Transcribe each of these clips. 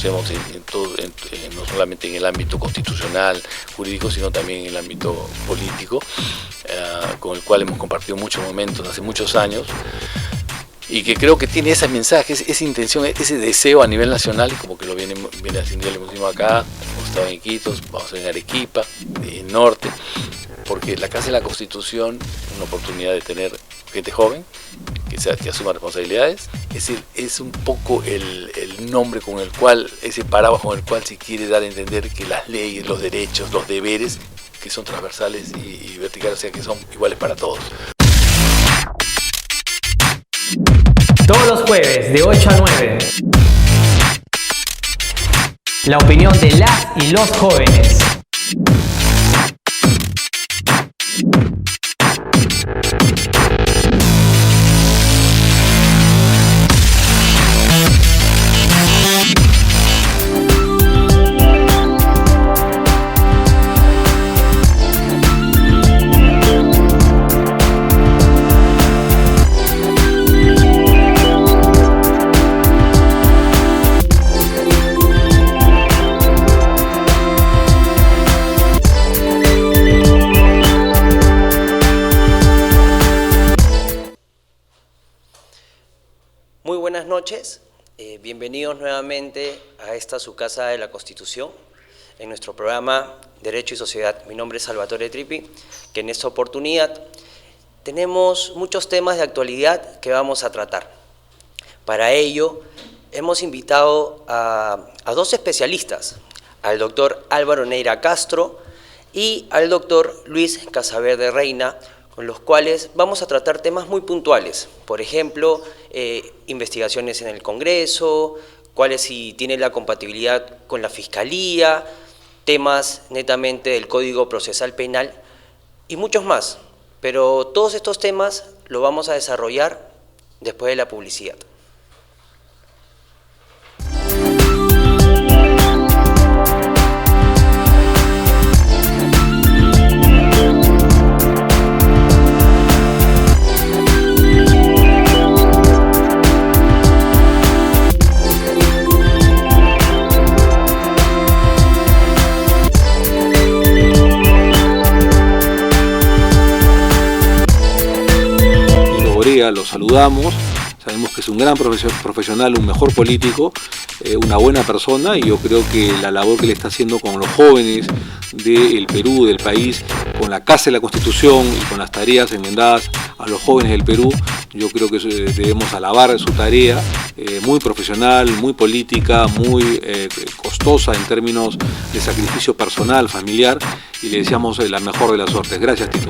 conocemos no solamente en el ámbito constitucional, jurídico, sino también en el ámbito político, con el cual hemos compartido muchos momentos hace muchos años, y que creo que tiene ese mensaje, esa intención, ese deseo a nivel nacional, y como que lo viene haciendo, lo hicimos acá, hemos estado en Iquitos, vamos a estar en Arequipa, en Norte, porque la Casa de la Constitución es una oportunidad de tener gente joven, que asuma responsabilidades. Es decir, es un poco el nombre con el cual, ese paraguas con el cual se quiere dar a entender que las leyes, los derechos, los deberes, que son transversales y verticales, o sea, que son iguales para todos. Todos los jueves de 8 a 9. La opinión de las y los jóvenes. Buenas noches, bienvenidos nuevamente a esta su Casa de la Constitución, en nuestro programa Derecho y Sociedad. Mi nombre es Salvatore Trippi, que en esta oportunidad tenemos muchos temas de actualidad que vamos a tratar. Para ello hemos invitado a dos especialistas, al doctor Álvaro Neira Castro y al doctor Luis Casaverde Reina, con los cuales vamos a tratar temas muy puntuales, por ejemplo, investigaciones en el Congreso, cuáles si tienen la compatibilidad con la Fiscalía, temas netamente del Código Procesal Penal y muchos más. Pero todos estos temas los vamos a desarrollar después de la publicidad. Lo saludamos, sabemos que es un gran profesional, un mejor político, una buena persona, y yo creo que la labor que le está haciendo con los jóvenes del Perú, del país, con la Casa de la Constitución y con las tareas enmendadas a los jóvenes del Perú, yo creo que debemos alabar su tarea, muy profesional, muy política, muy costosa en términos de sacrificio personal, familiar, y le deseamos la mejor de las suertes. Gracias, Tito.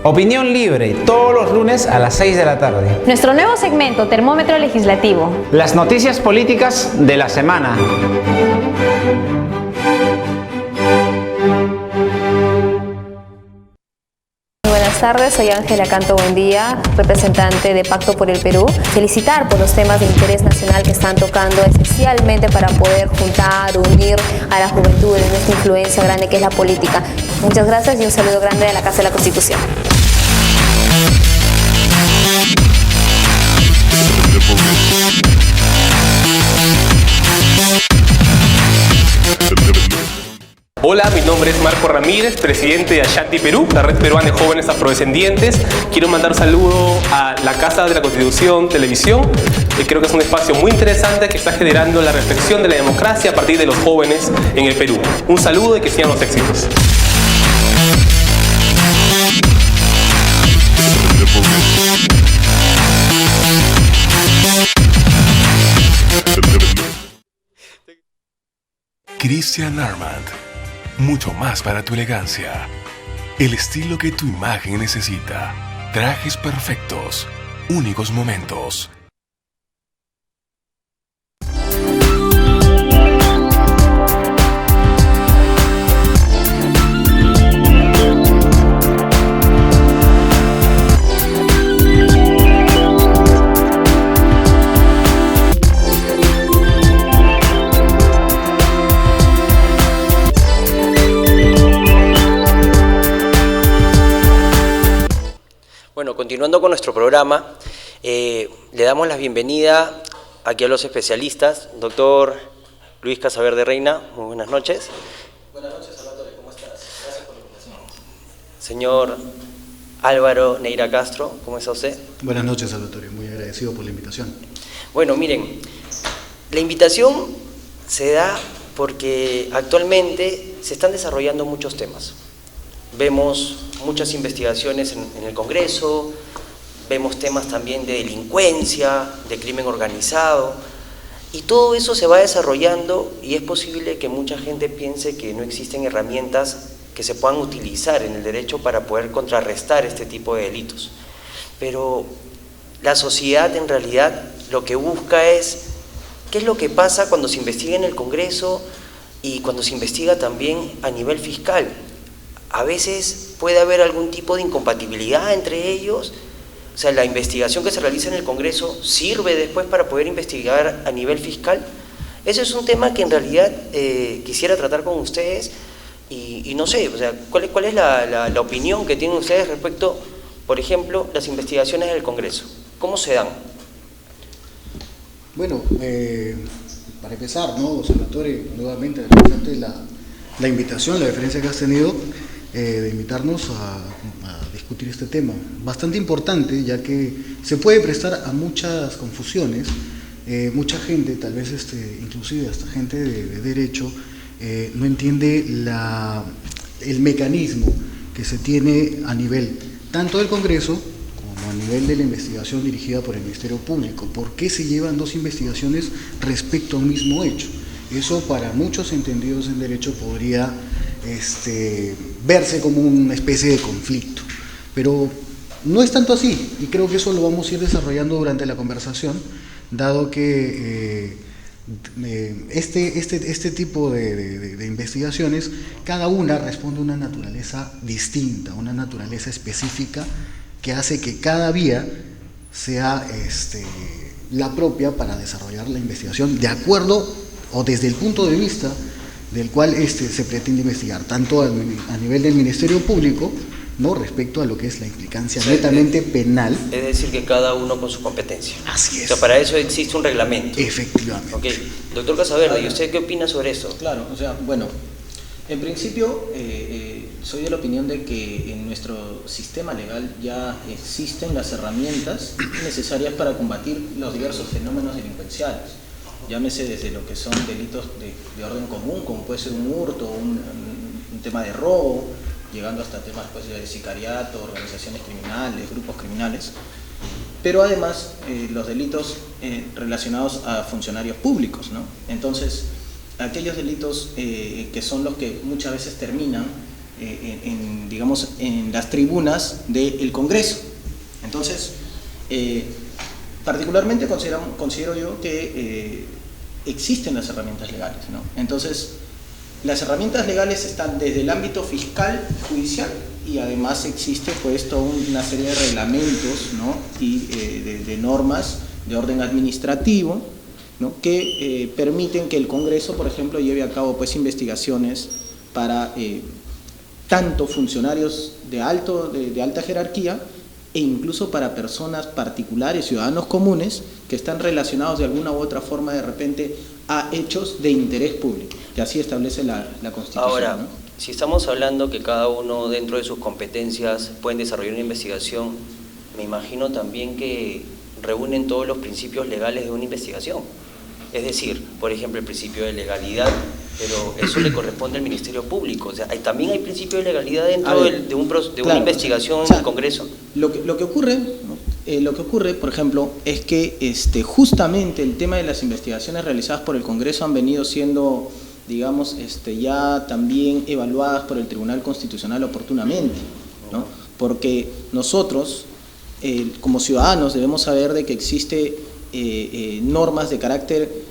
Opinión libre, todos los lunes a las 6 de la tarde. Nuestro nuevo segmento, Termómetro Legislativo. Las noticias políticas de la semana. Buenas tardes, soy Ángela Canto Buendía, representante de Pacto por el Perú. Felicitar por los temas de interés nacional que están tocando, especialmente para poder juntar, unir a la juventud en esta influencia grande que es la política. Muchas gracias y un saludo grande de la Casa de la Constitución. Hola, mi nombre es Marco Ramírez, presidente de Ashanti Perú, la red peruana de jóvenes afrodescendientes. Quiero mandar un saludo a la Casa de la Constitución Televisión. Creo que es un espacio muy interesante que está generando la reflexión de la democracia a partir de los jóvenes en el Perú. Un saludo y que sigan los éxitos. Christian Armand. Mucho más para tu elegancia. El estilo que tu imagen necesita. Trajes perfectos. Únicos momentos. Bueno, continuando con nuestro programa, le damos la bienvenida aquí a los especialistas. Doctor Luis Casaverde Reina, muy buenas noches. Buenas noches, Salvatore, ¿cómo estás? Gracias por la invitación. Señor Álvaro Neira Castro, ¿cómo está usted? Buenas noches, Salvatore, muy agradecido por la invitación. Bueno, miren, la invitación se da porque actualmente se están desarrollando muchos temas. Vemos muchas investigaciones en el Congreso, vemos temas también de delincuencia, de crimen organizado, y todo eso se va desarrollando y es posible que mucha gente piense que no existen herramientas que se puedan utilizar en el derecho para poder contrarrestar este tipo de delitos. Pero la sociedad en realidad lo que busca es qué es lo que pasa cuando se investiga en el Congreso y cuando se investiga también a nivel fiscal. A veces puede haber algún tipo de incompatibilidad entre ellos. O sea, la investigación que se realiza en el Congreso sirve después para poder investigar a nivel fiscal. Ese es un tema que en realidad quisiera tratar con ustedes y no sé, o sea, ¿cuál es la opinión que tienen ustedes respecto, por ejemplo, las investigaciones del Congreso? ¿Cómo se dan? Bueno, para empezar, ¿no, Salvatore? Nuevamente agradecerte la invitación, la deferencia que has tenido de invitarnos a discutir este tema. Bastante importante, ya que se puede prestar a muchas confusiones. Mucha gente, tal vez inclusive hasta gente de derecho, no entiende el mecanismo que se tiene a nivel tanto del Congreso como a nivel de la investigación dirigida por el Ministerio Público. ¿Por qué se llevan dos investigaciones respecto a un mismo hecho? Eso para muchos entendidos en derecho podría verse como una especie de conflicto, pero no es tanto así, y creo que eso lo vamos a ir desarrollando durante la conversación, dado que este tipo de investigaciones, cada una responde a una naturaleza distinta, una naturaleza específica que hace que cada vía sea la propia para desarrollar la investigación de acuerdo o desde el punto de vista del cual se pretende investigar, tanto a nivel del Ministerio Público, ¿no?, respecto a lo que es la implicancia netamente penal. Es decir, que cada uno con su competencia. Así es. O sea, para eso existe un reglamento. Efectivamente. Ok. Doctor Casaverde, ¿y usted qué opina sobre eso? Claro, o sea, bueno, en principio soy de la opinión de que en nuestro sistema legal ya existen las herramientas necesarias para combatir los diversos fenómenos delincuenciales. Llámese desde lo que son delitos de orden común, como puede ser un hurto, un tema de robo, llegando hasta temas pues, de sicariato, organizaciones criminales, grupos criminales, pero además los delitos relacionados a funcionarios públicos, ¿no? Entonces, aquellos delitos que son los que muchas veces terminan digamos, en las tribunas del Congreso. Entonces, particularmente considero yo que existen las herramientas legales, ¿no? Entonces, las herramientas legales están desde el ámbito fiscal, judicial, y además existe pues toda una serie de reglamentos, ¿no?, y de normas de orden administrativo, ¿no?, que permiten que el Congreso, por ejemplo, lleve a cabo pues investigaciones para tanto funcionarios de alta jerarquía e incluso para personas particulares, ciudadanos comunes, que están relacionados de alguna u otra forma de repente a hechos de interés público, que así establece la Constitución. Ahora, ¿no? si estamos hablando que cada uno dentro de sus competencias pueden desarrollar una investigación, me imagino también que reúnen todos los principios legales de una investigación. Es decir, por ejemplo, el principio de legalidad, pero eso le corresponde al Ministerio Público. O sea, también hay principio de legalidad dentro de una investigación en el Congreso. Lo que ocurre, por ejemplo, es que justamente el tema de las investigaciones realizadas por el Congreso han venido siendo, digamos, ya también evaluadas por el Tribunal Constitucional oportunamente, ¿no? Porque nosotros, como ciudadanos, debemos saber de que existe normas de carácter,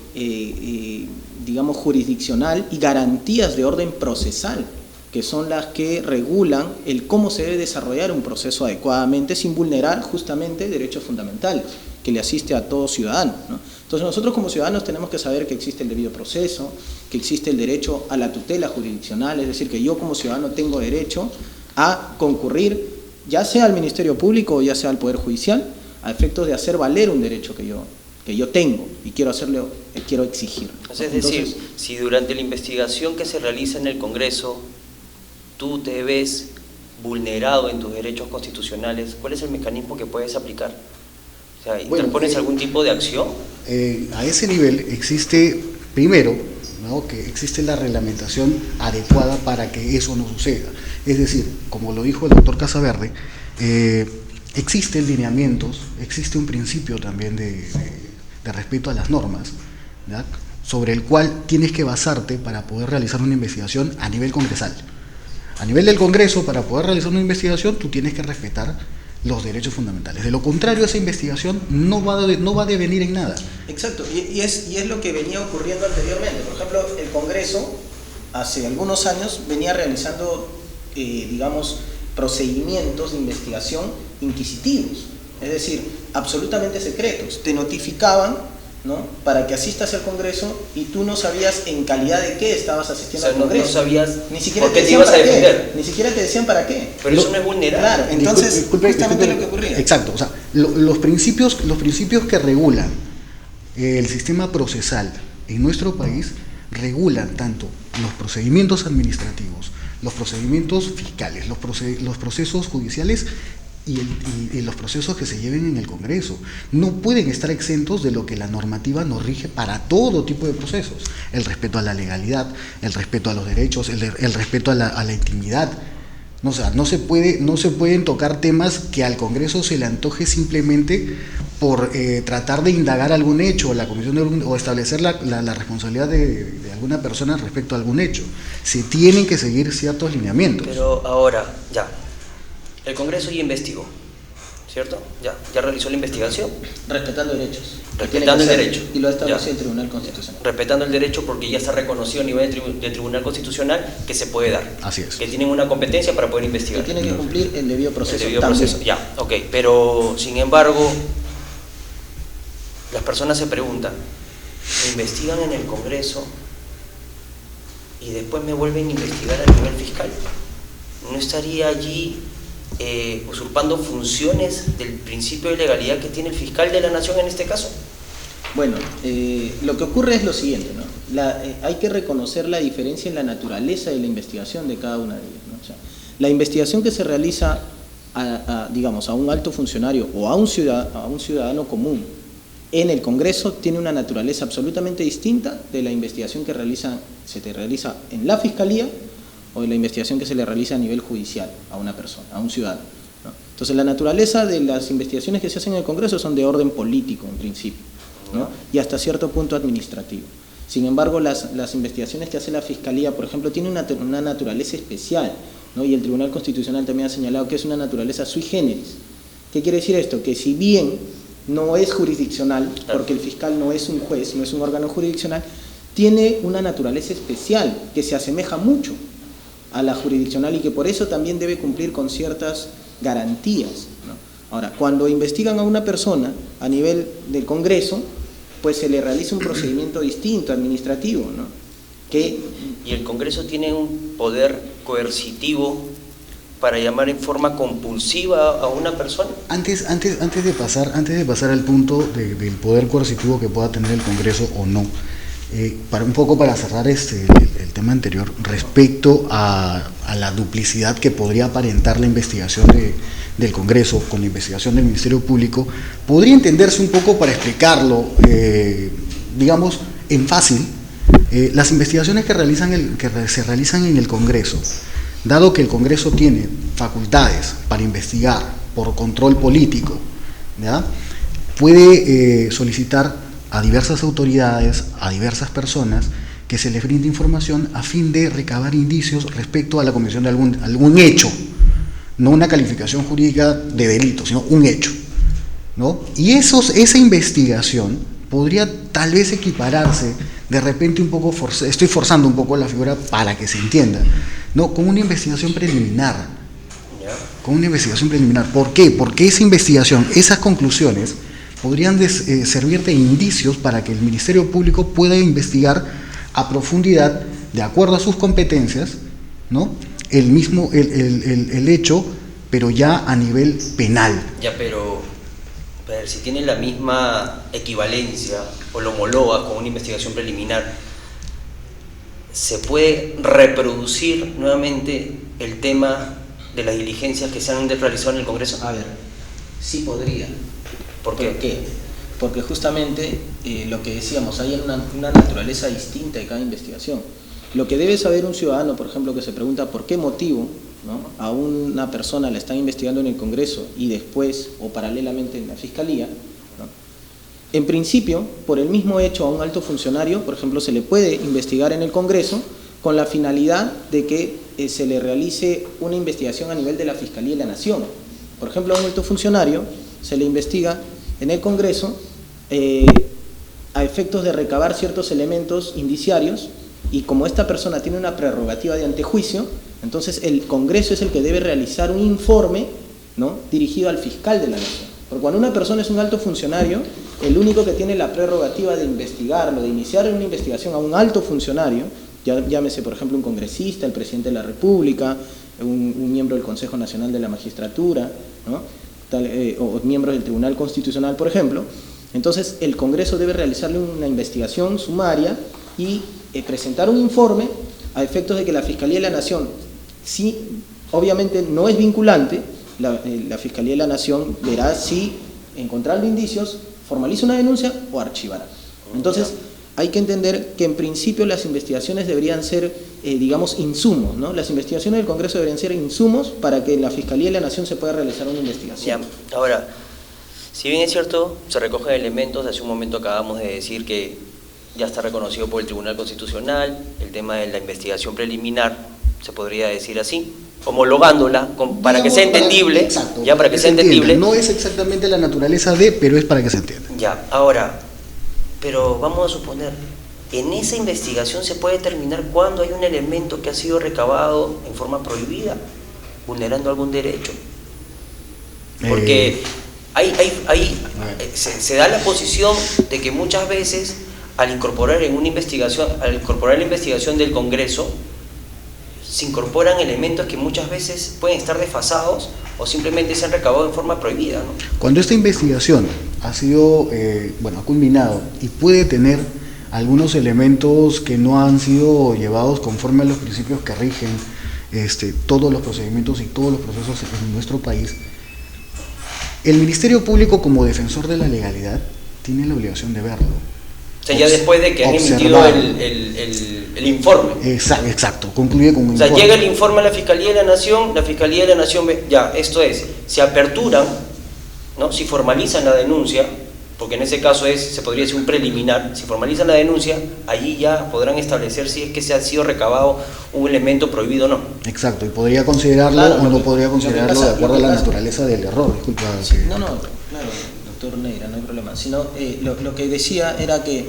digamos, jurisdiccional y garantías de orden procesal, que son las que regulan el cómo se debe desarrollar un proceso adecuadamente sin vulnerar justamente derechos fundamentales que le asiste a todo ciudadano, ¿no? Entonces nosotros como ciudadanos tenemos que saber que existe el debido proceso, que existe el derecho a la tutela jurisdiccional, es decir, que yo como ciudadano tengo derecho a concurrir ya sea al Ministerio Público o ya sea al Poder Judicial, a efectos de hacer valer un derecho que yo tengo y quiero exigir. Es decir, si durante la investigación que se realiza en el Congreso tú te ves vulnerado en tus derechos constitucionales, ¿cuál es el mecanismo que puedes aplicar? O sea, ¿interpones algún tipo de acción? A ese nivel existe, primero, ¿no?, que existe la reglamentación adecuada para que eso no suceda. Es decir, como lo dijo el doctor Casaverde, existen lineamientos, existe un principio también de respeto a las normas, ¿verdad?, sobre el cual tienes que basarte para poder realizar una investigación a nivel congresal. A nivel del Congreso, para poder realizar una investigación, tú tienes que respetar los derechos fundamentales. De lo contrario, esa investigación no va a devenir en nada. Exacto, y es lo que venía ocurriendo anteriormente. Por ejemplo, el Congreso hace algunos años venía realizando, digamos, procedimientos de investigación inquisitivos, es decir, absolutamente secretos. Te notificaban, ¿no?, para que asistas al Congreso y tú no sabías en calidad de qué estabas asistiendo al Congreso. No sabías ni siquiera por qué te ibas a defender. Ni siquiera te decían para qué. Pero eso no es vulnerable. Claro, entonces, justamente lo que ocurría. Exacto, o sea, los principios que regulan el sistema procesal en nuestro país regulan tanto los procedimientos administrativos, los procedimientos fiscales, los procesos judiciales y los procesos que se lleven en el Congreso. No pueden estar exentos de lo que la normativa nos rige para todo tipo de procesos. El respeto a la legalidad, el respeto a los derechos, el respeto a la intimidad. O sea, no se pueden tocar temas que al Congreso se le antoje simplemente por tratar de indagar algún hecho o la comisión o establecer la responsabilidad de alguna persona respecto a algún hecho. Se tienen que seguir ciertos lineamientos. Pero ahora, ya, el Congreso ya investigó, ¿cierto? Ya realizó la investigación. Respetando derechos. Respetando el derecho. Y lo ha establecido el Tribunal Constitucional. Respetando el derecho porque ya está reconocido a nivel del Tribunal Constitucional que se puede dar. Así es. Que tienen una competencia para poder investigar. Que tiene que cumplir el debido proceso. El debido proceso, ya, ok. Pero, sin embargo, las personas se preguntan, me investigan en el Congreso y después me vuelven a investigar a nivel fiscal. ¿No estaría allí usurpando funciones del principio de legalidad que tiene el fiscal de la nación en este caso? Bueno, lo que ocurre es lo siguiente, ¿no? Hay que reconocer la diferencia en la naturaleza de la investigación de cada una de ellas, ¿no? O sea, la investigación que se realiza digamos, a un alto funcionario o a un ciudadano común en el Congreso tiene una naturaleza absolutamente distinta de la investigación que se te realiza en la Fiscalía o de la investigación que se le realiza a nivel judicial a una persona, a un ciudadano, ¿no? Entonces, la naturaleza de las investigaciones que se hacen en el Congreso son de orden político, en principio, ¿no?, y hasta cierto punto administrativo. Sin embargo, las investigaciones que hace la Fiscalía, por ejemplo, tienen una naturaleza especial, ¿no?, y el Tribunal Constitucional también ha señalado que es una naturaleza sui generis. ¿Qué quiere decir esto? Que si bien no es jurisdiccional, porque el fiscal no es un juez, no es un órgano jurisdiccional, tiene una naturaleza especial que se asemeja mucho a la jurisdiccional y que por eso también debe cumplir con ciertas garantías, ¿no? Ahora, cuando investigan a una persona a nivel del Congreso, pues se le realiza un procedimiento distinto, administrativo, ¿no? ¿Y el Congreso tiene un poder coercitivo para llamar en forma compulsiva a una persona? Antes de pasar al punto del poder coercitivo que pueda tener el Congreso o no, para cerrar el tema anterior, respecto a la duplicidad que podría aparentar la investigación del Congreso con la investigación del Ministerio Público, podría entenderse un poco para explicarlo, digamos, en fácil, las investigaciones que se realizan en el Congreso, dado que el Congreso tiene facultades para investigar por control político, ¿ya?, puede solicitar a diversas autoridades, a diversas personas, que se les brinde información a fin de recabar indicios respecto a la comisión de algún hecho, no una calificación jurídica de delito, sino un hecho, ¿no? Y esa investigación podría tal vez equipararse, de repente un poco, estoy forzando un poco la figura para que se entienda, ¿no?, con una investigación preliminar. ¿Por qué? Porque esa investigación, esas conclusiones, podrían servir de indicios para que el Ministerio Público pueda investigar a profundidad, de acuerdo a sus competencias, ¿no?, el hecho pero ya a nivel penal. Ya, pero a ver, si tiene la misma equivalencia o lo homologa con una investigación preliminar, ¿se puede reproducir nuevamente el tema de las diligencias que se han realizado en el Congreso? A ver, sí podría. ¿Por qué? ¿Por qué? Porque justamente lo que decíamos, hay una naturaleza distinta de cada investigación. Lo que debe saber un ciudadano, por ejemplo, que se pregunta por qué motivo, ¿no?, a una persona la están investigando en el Congreso y después o paralelamente en la Fiscalía, ¿no? En principio, por el mismo hecho a un alto funcionario, por ejemplo, se le puede investigar en el Congreso con la finalidad de que se le realice una investigación a nivel de la Fiscalía de la Nación. Por ejemplo, a un alto funcionario se le investiga en el Congreso a efectos de recabar ciertos elementos indiciarios, y como esta persona tiene una prerrogativa de antejuicio, entonces el Congreso es el que debe realizar un informe, ¿no?, dirigido al fiscal de la Nación. Porque cuando una persona es un alto funcionario, el único que tiene la prerrogativa de investigarlo, de iniciar una investigación a un alto funcionario, llámese por ejemplo un congresista, el presidente de la República, un miembro del Consejo Nacional de la Magistratura, ¿no?, o miembros del Tribunal Constitucional, por ejemplo. Entonces el Congreso debe realizarle una investigación sumaria y presentar un informe a efectos de que la Fiscalía de la Nación, sí, obviamente no es vinculante, la Fiscalía de la Nación verá si, encontrando indicios, formaliza una denuncia o archivará. Entonces hay que entender que en principio las investigaciones deberían ser, digamos, insumos, ¿no? Las investigaciones del Congreso deberían ser insumos para que en la Fiscalía de la Nación se pueda realizar una investigación. Ya, ahora, si bien es cierto, se recogen elementos, hace un momento acabamos de decir que ya está reconocido por el Tribunal Constitucional, el tema de la investigación preliminar, se podría decir así, homologándola para que sea entendible. Exacto, ya, para que sea entendible. No es exactamente la naturaleza de, pero es para que se entienda. Ya, ahora, pero vamos a suponer, en esa investigación se puede determinar cuándo hay un elemento que ha sido recabado en forma prohibida, vulnerando algún derecho. Porque se da la posición de que muchas veces al incorporar la investigación del Congreso, se incorporan elementos que muchas veces pueden estar desfasados o simplemente se han recabado en forma prohibida, ¿no? Cuando esta investigación ha sido, ha culminado y puede tener algunos elementos que no han sido llevados conforme a los principios que rigen todos los procedimientos y todos los procesos en nuestro país, el Ministerio Público, como defensor de la legalidad, tiene la obligación de verlo. O sea, ya después de que han emitido el informe. Exacto, concluye con un informe. O sea, llega el informe a la Fiscalía de la Nación ve, ya, esto es, se aperturan, ¿no?, si formalizan la denuncia, porque en ese caso se podría ser un preliminar, si formalizan la denuncia, allí ya podrán establecer si es que se ha sido recabado un elemento prohibido o no. Exacto, y podría considerarlo, claro, o no podría considerarlo de acuerdo a la naturaleza del error. Disculpa. Sí, claro, doctor Neira, no hay problema. Sino, lo que decía era que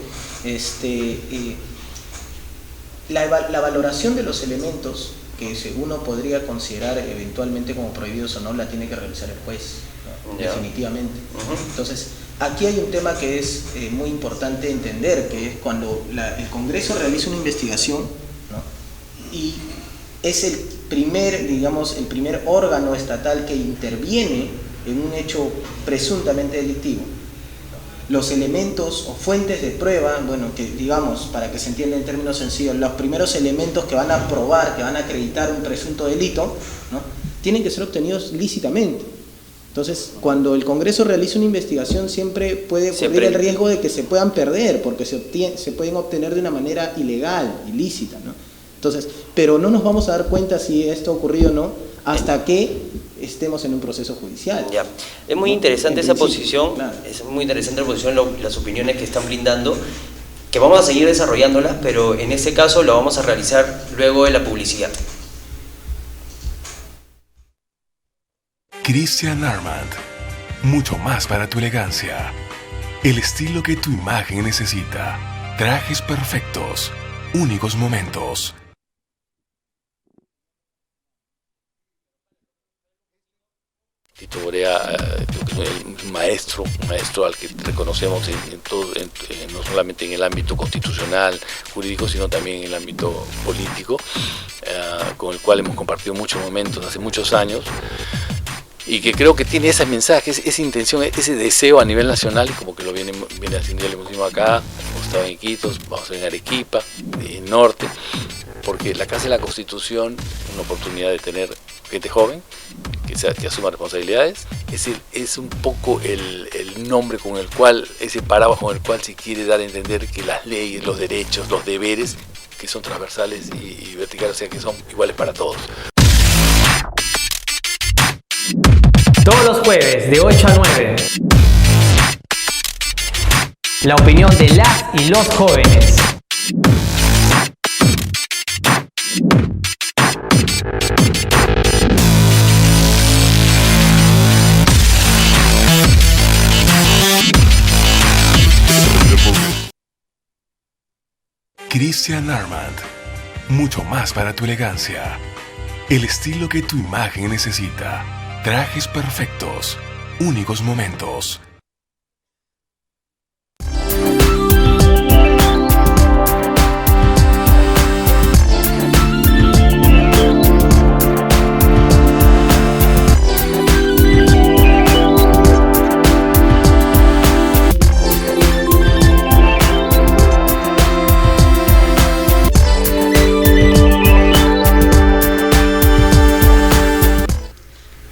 la valoración de los elementos que uno podría considerar eventualmente como prohibidos o no, la tiene que realizar el juez, ¿no? Definitivamente. Entonces, aquí hay un tema que es muy importante entender, que es cuando el Congreso realiza una investigación, ¿no?, y es el primer órgano estatal que interviene en un hecho presuntamente delictivo. Los elementos o fuentes de prueba, que digamos, para que se entienda en términos sencillos, los primeros elementos que van a probar, que van a acreditar un presunto delito, ¿no?, tienen que ser obtenidos lícitamente. Entonces, cuando el Congreso realiza una investigación, siempre puede ocurrir el riesgo de que se puedan perder, porque se pueden obtener de una manera ilegal, ilícita, ¿no? Entonces, pero no nos vamos a dar cuenta si esto ha ocurrido o no, hasta que estemos en un proceso judicial. Ya. Es muy interesante esa posición, claro. Es muy interesante la posición, las opiniones que están brindando, que vamos a seguir desarrollándolas, pero en este caso lo vamos a realizar luego de la publicidad. Christian Armand, mucho más para tu elegancia. El estilo que tu imagen necesita. Trajes perfectos, únicos momentos. Tito Borea, un maestro al que reconocemos no solamente en el ámbito constitucional, jurídico, sino también en el ámbito político, con el cual hemos compartido muchos momentos hace muchos años. y que creo que tiene ese mensaje, esa intención, ese deseo a nivel nacional, y como que lo viene haciendo el último acá, hemos estado en Iquitos, vamos a estar en Arequipa, en Norte, porque la Casa de la Constitución es una oportunidad de tener gente joven, que asuma responsabilidades, es un poco el nombre con el cual, ese paraguas con el cual se quiere dar a entender que las leyes, los derechos, los deberes, que son transversales y verticales, o sea que son iguales para todos. Todos los jueves de 8 a 9. La opinión de las y los jóvenes. Christian Armand. Mucho más para tu elegancia. El estilo que tu imagen necesita. Trajes perfectos. Únicos momentos.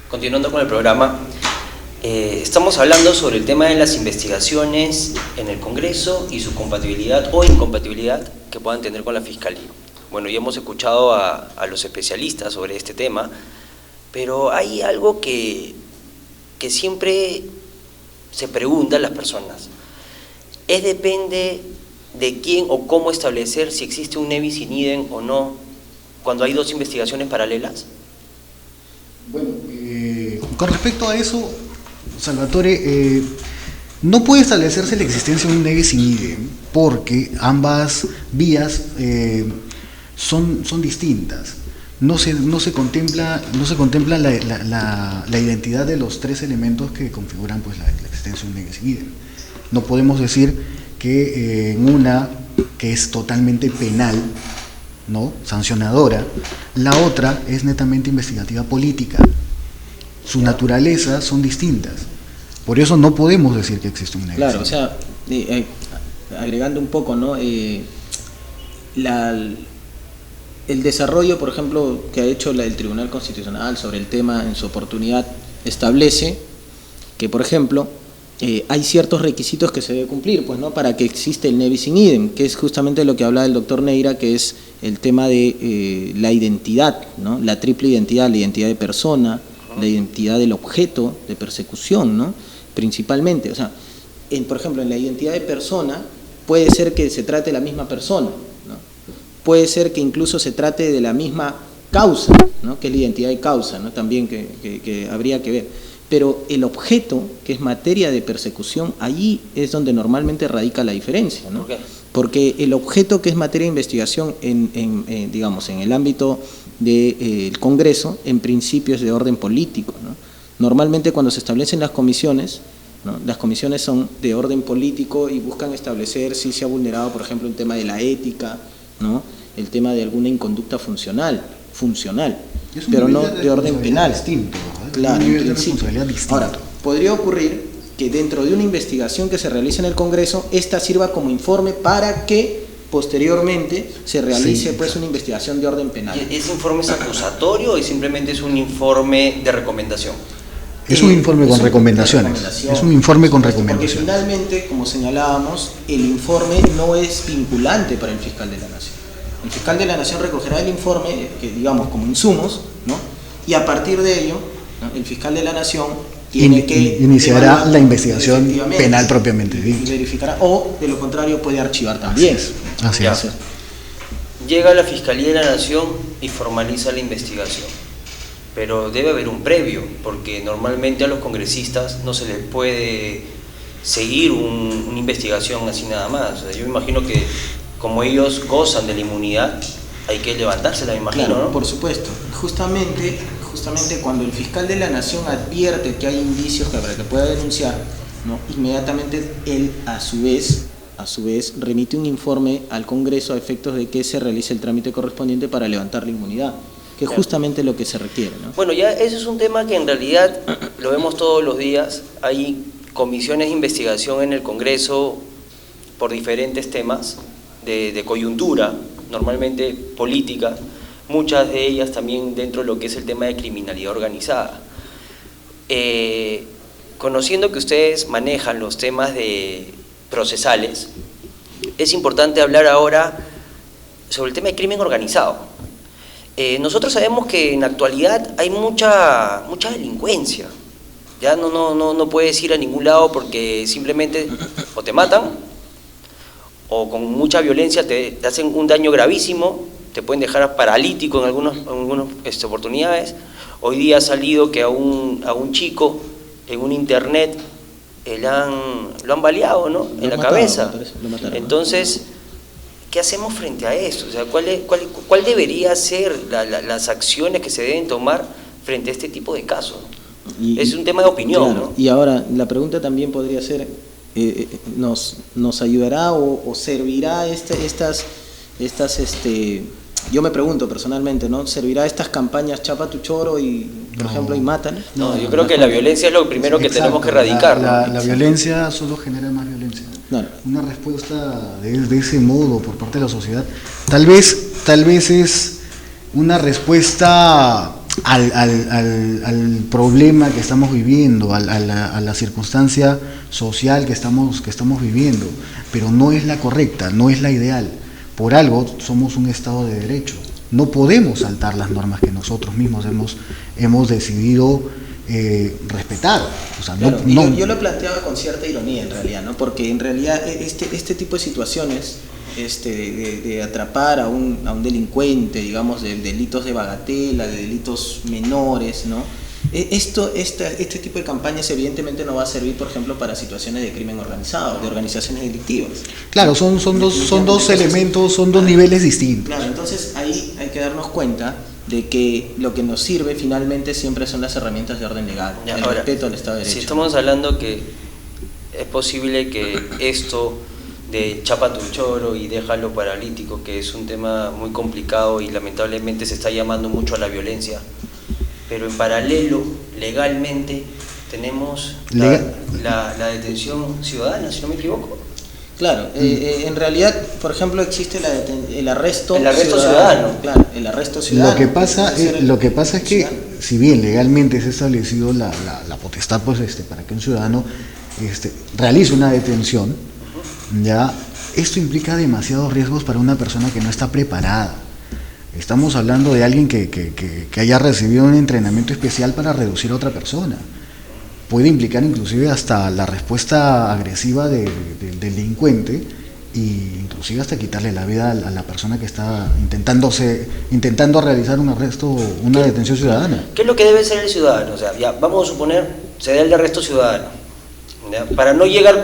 Continuando con el programa, estamos hablando sobre el tema de las investigaciones en el Congreso y su compatibilidad o incompatibilidad que puedan tener con la Fiscalía. Bueno, ya hemos escuchado a los especialistas sobre este tema, pero hay algo que siempre se preguntan las personas. Depende de quién o cómo establecer si existe un nebis in idem o no cuando hay dos investigaciones paralelas? Bueno, con respecto a eso, Salvatore, no puede establecerse la existencia de un nebis in idem porque ambas vías son distintas. No se contempla la identidad de los tres elementos que configuran pues, la existencia de un nebis in idem. No podemos decir que en una que es totalmente penal, ¿no?, sancionadora, la otra es netamente investigativa política. Su naturaleza son distintas. Por eso no podemos decir que existe un nebis. Claro, o sea, agregando un poco, ¿no? El desarrollo, por ejemplo, que ha hecho el Tribunal Constitucional sobre el tema en su oportunidad establece que, por ejemplo, hay ciertos requisitos que se debe cumplir, pues, ¿no?, para que existe el nebis in idem, que es justamente lo que hablaba el doctor Neira, que es el tema de la identidad, ¿no?, la triple identidad, la identidad de persona, la identidad del objeto de persecución, ¿no?, principalmente. O sea, por ejemplo, en la identidad de persona puede ser que se trate de la misma persona, ¿no?, puede ser que incluso se trate de la misma causa, ¿no?, que es la identidad de causa, ¿no?, también que habría que ver. Pero el objeto, que es materia de persecución, allí es donde normalmente radica la diferencia, ¿no? ¿Por qué? Porque el objeto que es materia de investigación digamos, en el ámbito del Congreso, en principio es de orden político, ¿no? Normalmente cuando se establecen las comisiones, ¿no?, las comisiones son de orden político y buscan establecer si se ha vulnerado, por ejemplo, el tema de la ética, ¿no?, el tema de alguna inconducta funcional, pero no de orden penal. Distinto, ¿verdad? Claro, un nivel de responsabilidad distinto. Ahora, podría ocurrir que dentro de una investigación que se realice en el Congreso, esta sirva como informe para que posteriormente se realice pues una investigación de orden penal. ¿Ese informe es acusatorio o simplemente es un informe de recomendación? Es un informe con recomendaciones. Es un informe con recomendaciones. Porque finalmente, como señalábamos, el informe no es vinculante para el fiscal de la Nación. El fiscal de la Nación recogerá el informe, que digamos como insumos, ¿no?, y a partir de ello, ¿no?, el fiscal de la Nación tiene que iniciará la investigación penal propiamente dicha. Y verificará, o de lo contrario puede archivar también. Así es. Llega la Fiscalía de la Nación y formaliza la investigación, pero debe haber un previo, porque normalmente a los congresistas no se les puede seguir una investigación así nada más. O sea, yo me imagino que como ellos gozan de la inmunidad, hay que levantársela, me imagino, claro, ¿no? Por supuesto. Justamente cuando el fiscal de la Nación advierte que hay indicios para que pueda denunciar, ¿no?, inmediatamente él a su vez remite un informe al Congreso a efectos de que se realice el trámite correspondiente para levantar la inmunidad, que es justamente lo que se requiere, ¿no? Bueno, ya ese es un tema que en realidad lo vemos todos los días. Hay comisiones de investigación en el Congreso por diferentes temas de coyuntura, normalmente política, muchas de ellas también dentro de lo que es el tema de criminalidad organizada. Conociendo que ustedes manejan los temas procesales, es importante hablar ahora sobre el tema de crimen organizado. Nosotros sabemos que en la actualidad hay mucha delincuencia. Ya no puedes ir a ningún lado porque simplemente o te matan o con mucha violencia te hacen un daño gravísimo, te pueden dejar paralítico en algunas oportunidades. Hoy día ha salido que a un chico en un internet lo han baleado, ¿no? En la cabeza. Entonces, ¿qué hacemos frente a eso? O sea, ¿cuál debería ser las acciones que se deben tomar frente a este tipo de casos? Es un tema de opinión, claro, ¿no? Y ahora, la pregunta también podría ser, ¿nos ayudará o servirá yo me pregunto personalmente, ¿no? ¿Servirá estas campañas Chapa tu choro y, por ejemplo, y matan? No, yo creo que la violencia es lo primero que tenemos que erradicar, ¿no? La violencia solo genera más violencia. No. Una respuesta de ese modo por parte de la sociedad, tal vez es una respuesta al problema que estamos viviendo, a la circunstancia social que estamos viviendo, pero no es la correcta, no es la ideal. Por algo somos un Estado de Derecho. No podemos saltar las normas que nosotros mismos hemos decidido respetar. O sea, claro, yo lo planteaba con cierta ironía en realidad, ¿no? Porque en realidad este tipo de situaciones de atrapar a un delincuente, digamos, de delitos de bagatela, de delitos menores, ¿no? Este tipo de campañas evidentemente no va a servir, por ejemplo, para situaciones de crimen organizado, de organizaciones delictivas. Claro, son dos elementos, son dos niveles distintos. Claro, entonces ahí hay que darnos cuenta de que lo que nos sirve finalmente siempre son las herramientas de orden legal, el respeto al Estado de Derecho. Si estamos hablando que es posible que esto de chapa tu choro y déjalo paralítico, que es un tema muy complicado y lamentablemente se está llamando mucho a la violencia, pero en paralelo, legalmente, tenemos la detención ciudadana, si no me equivoco. Claro, en realidad, por ejemplo, existe el arresto ciudadano. Claro, el arresto ciudadano. Lo que pasa es que, si bien legalmente se ha establecido la potestad para que un ciudadano realice una detención, ya esto implica demasiados riesgos para una persona que no está preparada. Estamos hablando de alguien que haya recibido un entrenamiento especial para reducir a otra persona. Puede implicar inclusive hasta la respuesta agresiva del delincuente e inclusive hasta quitarle la vida a la persona que está intentando realizar un arresto, una detención ciudadana. ¿Qué es lo que debe ser el ciudadano? O sea, ya vamos a suponer, se da el arresto ciudadano, ¿ya? Para no llegar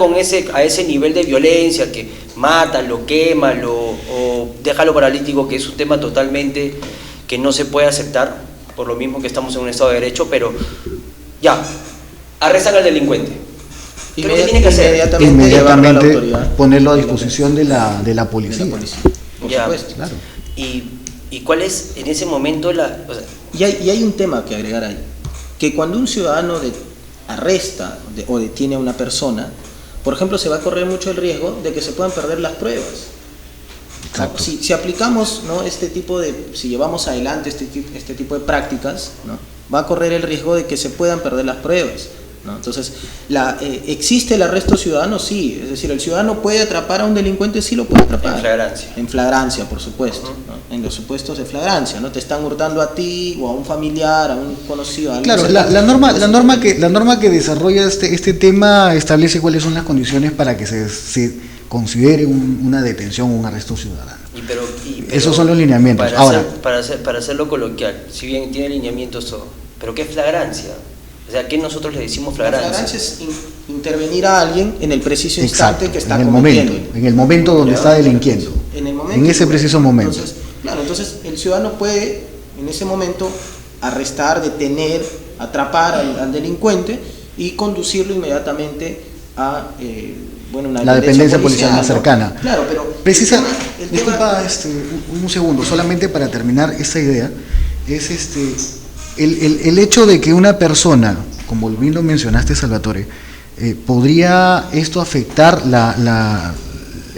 a ese nivel de violencia que mata, lo quema, o déjalo paralítico, que es un tema totalmente que no se puede aceptar, por lo mismo que estamos en un Estado de Derecho, pero ya, arrestan al delincuente. ¿Qué es lo que tiene que hacer? Inmediatamente ponerlo a disposición de la policía. Por supuesto. Claro. ¿Y cuál es en ese momento y hay un tema que agregar ahí, que cuando un ciudadano arresta o detiene a una persona, por ejemplo, se va a correr mucho el riesgo de que se puedan perder las pruebas. Exacto. Si aplicamos, ¿no?, si llevamos adelante este tipo de prácticas, ¿no?, va a correr el riesgo de que se puedan perder las pruebas, ¿no? Entonces, ¿existe el arresto ciudadano? Sí, es decir, el ciudadano puede atrapar a un delincuente, sí lo puede atrapar. En flagrancia. En flagrancia, por supuesto, ¿no? En los supuestos de flagrancia, ¿no? Te están hurtando a ti o a un familiar, a un conocido. A claro, la norma que desarrolla este tema establece cuáles son las condiciones para que se considere una detención o un arresto ciudadano. Pero esos son los lineamientos. Para hacerlo coloquial, si bien tiene lineamientos todo, pero ¿qué es flagrancia? O sea, ¿qué nosotros le decimos flagrancia? Flagrancia es intervenir a alguien en el preciso instante. Exacto, que está en el momento donde está delinquiendo. En ese preciso momento. Entonces el ciudadano puede en ese momento arrestar, detener, atrapar al delincuente y conducirlo inmediatamente a la dependencia policial más cercana. Claro, pero disculpa un segundo, solamente para terminar esta idea. es el hecho de que una persona, como bien lo mencionaste, Salvatore, podría esto afectar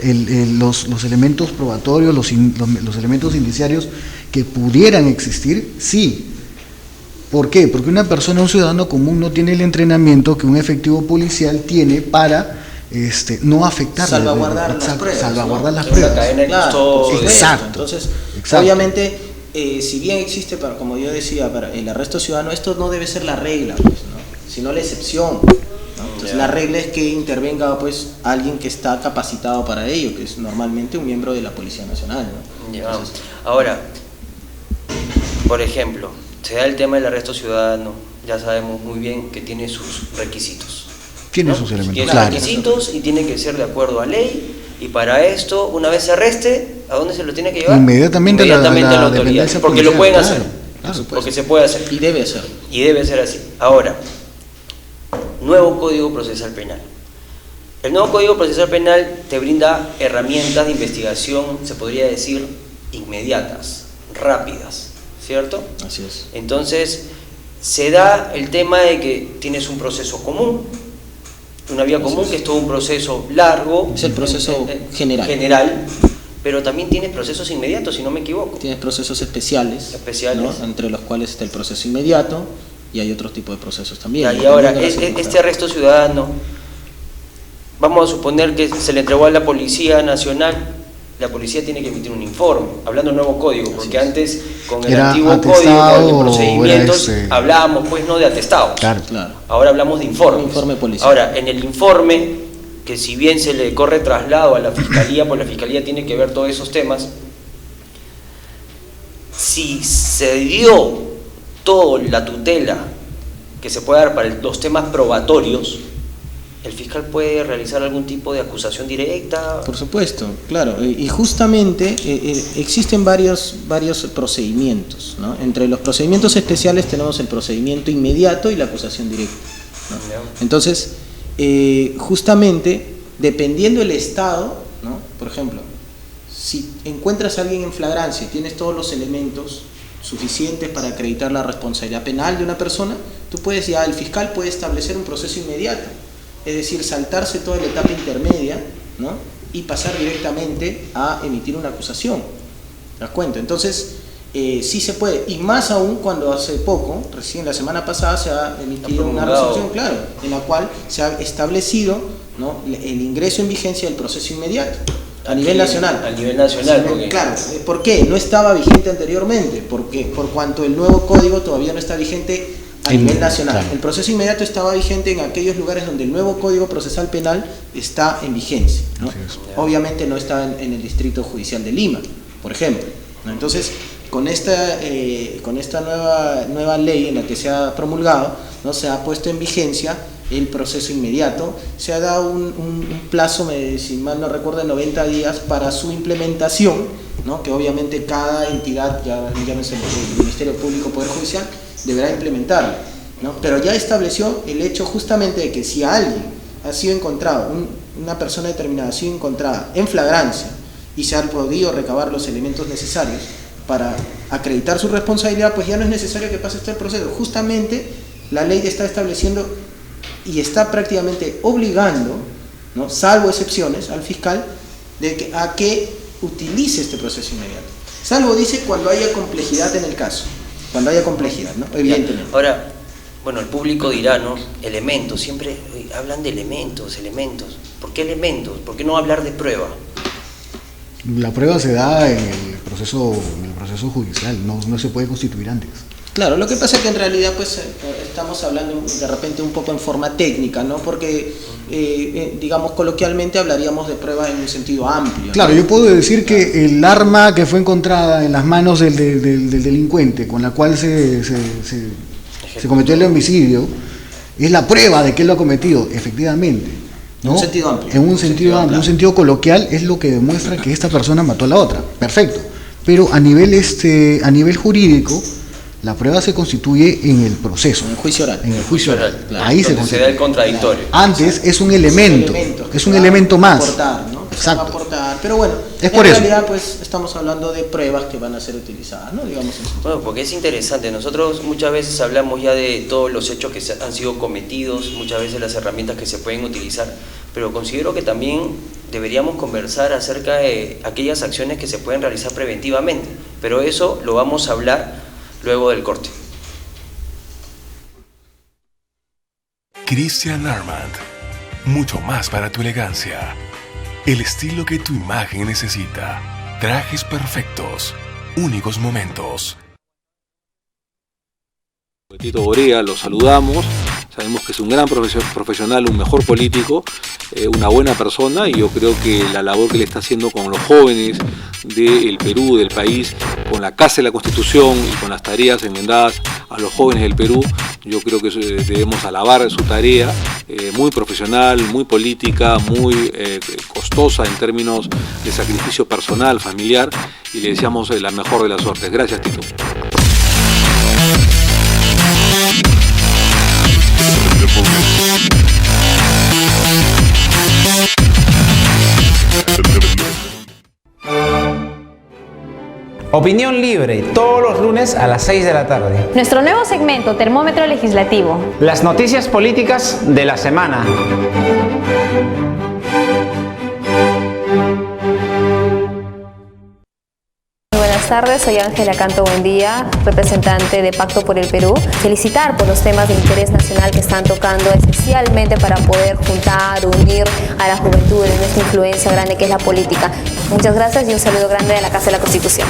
los elementos probatorios, los elementos indiciarios que pudieran existir. Sí. ¿Por qué? Porque una persona, un ciudadano común, no tiene el entrenamiento que un efectivo policial tiene para no afectar, salvaguardar las pruebas. Salvaguardar las pruebas. Claro, exacto. Entonces, obviamente, si bien existe, como yo decía, para el arresto ciudadano, esto no debe ser la regla, pues, ¿no? Sino la excepción, ¿no? Entonces, la regla es que intervenga, pues, alguien que está capacitado para ello, que es normalmente un miembro de la Policía Nacional, ¿no? Entonces, ahora, por ejemplo, se da el tema del arresto ciudadano, ya sabemos muy bien que tiene sus requisitos. Tiene sus elementos, tiene claro. requisitos y tiene que ser de acuerdo a ley, y para esto, una vez se arreste, ¿a dónde se lo tiene que llevar? Inmediatamente a la autoridad, dependencia porque policial, lo pueden claro, hacer, claro, porque se puede hacer. Y debe ser. Y debe ser así. Ahora, nuevo Código Procesal Penal. El nuevo Código Procesal Penal te brinda herramientas de investigación, se podría decir, inmediatas, rápidas, ¿cierto? Así es. Entonces, se da el tema de que tienes un proceso común, una vía común, que es todo un proceso largo. Es el proceso general, pero también tienes procesos inmediatos, si no me equivoco. Tienes procesos especiales, ¿no? Entre los cuales está el proceso inmediato, y hay otros tipos de procesos también. Y ahora, este arresto ciudadano, vamos a suponer que se le entregó a la Policía Nacional. La policía tiene que emitir un informe, hablando del nuevo código, porque antes con el antiguo código de procedimientos hablábamos, pues, no de atestados. Claro. Ahora hablamos de informes. Informe policial. Ahora, en el informe, que si bien se le corre traslado a la fiscalía, pues la fiscalía tiene que ver todos esos temas, si se dio toda la tutela que se puede dar para los temas probatorios, ¿el fiscal puede realizar algún tipo de acusación directa? Por supuesto, claro. Y justamente existen varios procedimientos, ¿no? Entre los procedimientos especiales tenemos el procedimiento inmediato y la acusación directa, ¿no? Entonces, justamente, dependiendo del estado, ¿no? Por ejemplo, si encuentras a alguien en flagrancia y tienes todos los elementos suficientes para acreditar la responsabilidad penal de una persona, el fiscal puede establecer un proceso inmediato. Es decir, saltarse toda la etapa intermedia, ¿no? Y pasar directamente a emitir una acusación. ¿Te das cuenta? Entonces, sí se puede, y más aún cuando hace poco, recién la semana pasada, se ha emitido una resolución, claro, en la cual se ha establecido, ¿no?, el ingreso en vigencia del proceso inmediato a nivel nacional. A nivel nacional, porque... Claro, ¿por qué? No estaba vigente anteriormente, porque por cuanto el nuevo código todavía no está vigente a nivel nacional. Claro. El proceso inmediato estaba vigente en aquellos lugares donde el nuevo Código Procesal Penal está en vigencia, ¿no? Obviamente no está en el Distrito Judicial de Lima, por ejemplo, ¿no? Entonces, con esta nueva ley en la que se ha promulgado, ¿no?, se ha puesto en vigencia el proceso inmediato. Se ha dado un plazo, si mal no recuerdo, de 90 días para su implementación, ¿no?, que obviamente cada entidad, llámese el Ministerio Público, Poder Judicial, deberá implementarlo, ¿no? Pero ya estableció el hecho justamente de que si alguien ha sido encontrado, una persona determinada ha sido encontrada en flagrancia y se han podido recabar los elementos necesarios para acreditar su responsabilidad, pues ya no es necesario que pase este proceso. Justamente la ley está estableciendo y está prácticamente obligando, ¿no?, salvo excepciones, al fiscal a que utilice este proceso inmediato. Salvo, dice, cuando haya complejidad en el caso. Cuando haya complejidad, ¿no? Evidentemente. Ahora, bueno, el público dirá, ¿no?, elementos, siempre hablan de elementos. ¿Por qué elementos? ¿Por qué no hablar de prueba? La prueba se da en el proceso judicial, no se puede constituir antes. Claro, lo que pasa es que en realidad, pues, estamos hablando de repente un poco en forma técnica, ¿no? Porque, digamos, coloquialmente hablaríamos de prueba en un sentido amplio. Claro, ¿no? Yo puedo decir que el arma que fue encontrada en las manos del delincuente, con la cual se cometió el homicidio, es la prueba de que él lo ha cometido, efectivamente, ¿no? En un sentido amplio. En un sentido amplio, un sentido coloquial, es lo que demuestra que esta persona mató a la otra. Perfecto. Pero a nivel jurídico, la prueba se constituye en el proceso. En el juicio oral. En el juicio oral. Claro, Ahí se da el contradictorio. Claro. Antes es un elemento, es un elemento más. Aportar, ¿no? se va a aportar. Pero bueno, en realidad pues estamos hablando de pruebas que van a ser utilizadas, ¿no? Digamos eso. Bueno, porque es interesante. Nosotros muchas veces hablamos ya de todos los hechos que han sido cometidos, muchas veces las herramientas que se pueden utilizar, pero considero que también deberíamos conversar acerca de aquellas acciones que se pueden realizar preventivamente, pero eso lo vamos a hablar luego del corte. Christian Armand, mucho más para tu elegancia. El estilo que tu imagen necesita. Trajes perfectos, únicos momentos. Tito Borea, lo saludamos, sabemos que es un gran profesional, un mejor político, una buena persona, y yo creo que la labor que le está haciendo con los jóvenes del Perú, del país, con la Casa de la Constitución y con las tareas enmendadas a los jóvenes del Perú, yo creo que debemos alabar su tarea, muy profesional, muy política, muy costosa en términos de sacrificio personal, familiar, y le deseamos la mejor de las suertes. Gracias, Tito. Opinión libre, todos los lunes a las 6 de la tarde. Nuestro nuevo segmento, Termómetro Legislativo. Las noticias políticas de la semana. Buenas tardes, soy Ángela Canto Buendía, representante de Pacto por el Perú. Felicitar por los temas de interés nacional que están tocando esencialmente para poder juntar, unir a la juventud en esta influencia grande que es la política. Muchas gracias y un saludo grande de la Casa de la Constitución.